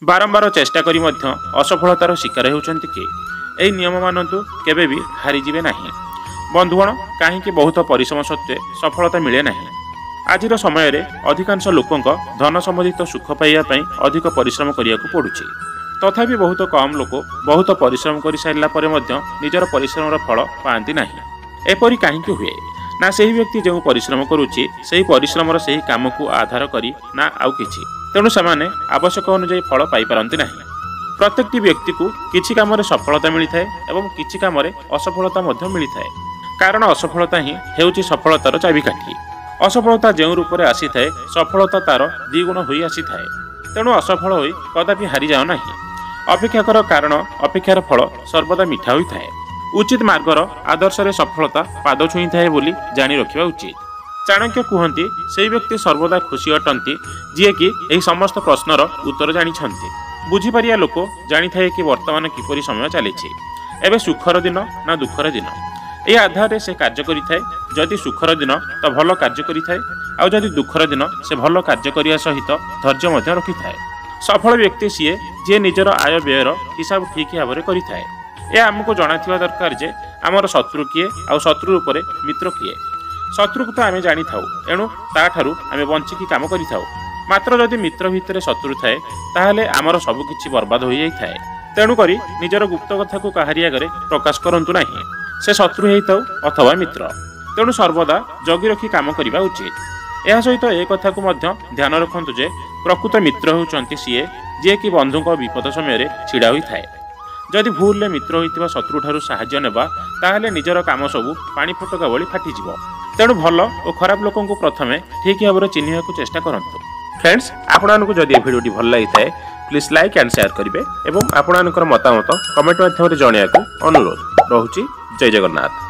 बारंबार चेष्टा करी मध्य असफलतार शिकार होउछन्ति कि एही नियम मानतु केबे भी हारिजिबे नाही। बंधुगण कहीं बहुत परिश्रम सत्वे सफलता मिले नहीं। आजिर समय रे अधिकांश लोकंक धन संबंधित सुख पाइबा अधिक परिश्रम करिया पड़ुछि। तथापि बहुत कम लोक बहुत परिश्रम कर सारा पर निजर परिश्रम फल पाती नहीं। एपरी कहीं हुए ना सही व्यक्ति जो परिश्रम करुच्ची से परिश्रम से काम को आधार करी ना आउ किछि, तेणु से आवश्यक अनुजाई फल पाई पारंती नहीं। प्रत्येक व्यक्ति को किछि काम रे सफलता मिलता है एवं किछि काम रे असफलता मध्य मिलता है। कारण असफलता ही हेउछि सफलतार चाबिकाठी। असफलता जो रूप में आसी थाए सफलता तार द्विगुण होई आसी थाए। तेणु असफल होई कदापि हारि जाओ नहीं। अपेक्षा कर, कारण अपेक्षार फल सर्वदा मिठा होई थाए। उचित मार्गर आदर्श रे सफलता पाद छुई थाए बोली जानी रखिबा उचित। चाणक्य कहती से व्यक्ति सर्वदा खुशी अटंती जी कि यही समस्त प्रश्नर उत्तर जानी। बुझीपारिया लोक जानी थाए कि वर्तमान किपरि समय चली एवं सुखर दिन ना दुखर दिन। ए आधार से कार्य करि थाए। जदि सुखर दिन तो भल कार्य करि थाए, आउ जदि दुखर दिन से भल कार्य करिया सहित धैर्य मध्य रखि थाए। सफल व्यक्ति सीए जे निजर आय व्ययर हिसाब ठीक भाव में करि थाए। यह आमको जनाथिबा दरकार जे आमर शत्रु किए आउ शत्रु रूप में मित्र किए। शत्रु को तो आम जानी थाउ, एणु ताठारु आमे बंचिकी काम करि थाउ। मात्र जदि मित्र भितर शत्रु थाए ताहले आमर सबकिछि बर्बाद हो जाई थाए। तेणु करी निजर गुप्त कथा को काहारी आगे प्रकाश करंतु नाही। से शत्रु हेइताउ अथवा मित्र। तेणु सर्वदा जगी रखी काम करने उचित। यह सहित एक कथा को मध्य ध्यान रखु जे प्रकृत मित्र होउचंती सीए जे कि बंधुक विपद समय छिड़ा होई थाए। जदि भूल ले मित्र होइतिबा शत्रु ठारू सहाय्य नेबा ताहले निजर काम सबु पानी फटका भली फाटिजिवो। तेणु भल और खराब लोकों को प्रथमे ठीक भाव में चिन्हिया को चेष्टा करंतु। फ्रेंड्स, आपको जदि वीडियो भल लगी थाए प्लीज लाइक एंड शेयर करेंगे और आपणकर मतामत कमेंट माध्यम जनवाक अनुरोध। रहुछि। जय जगन्नाथ।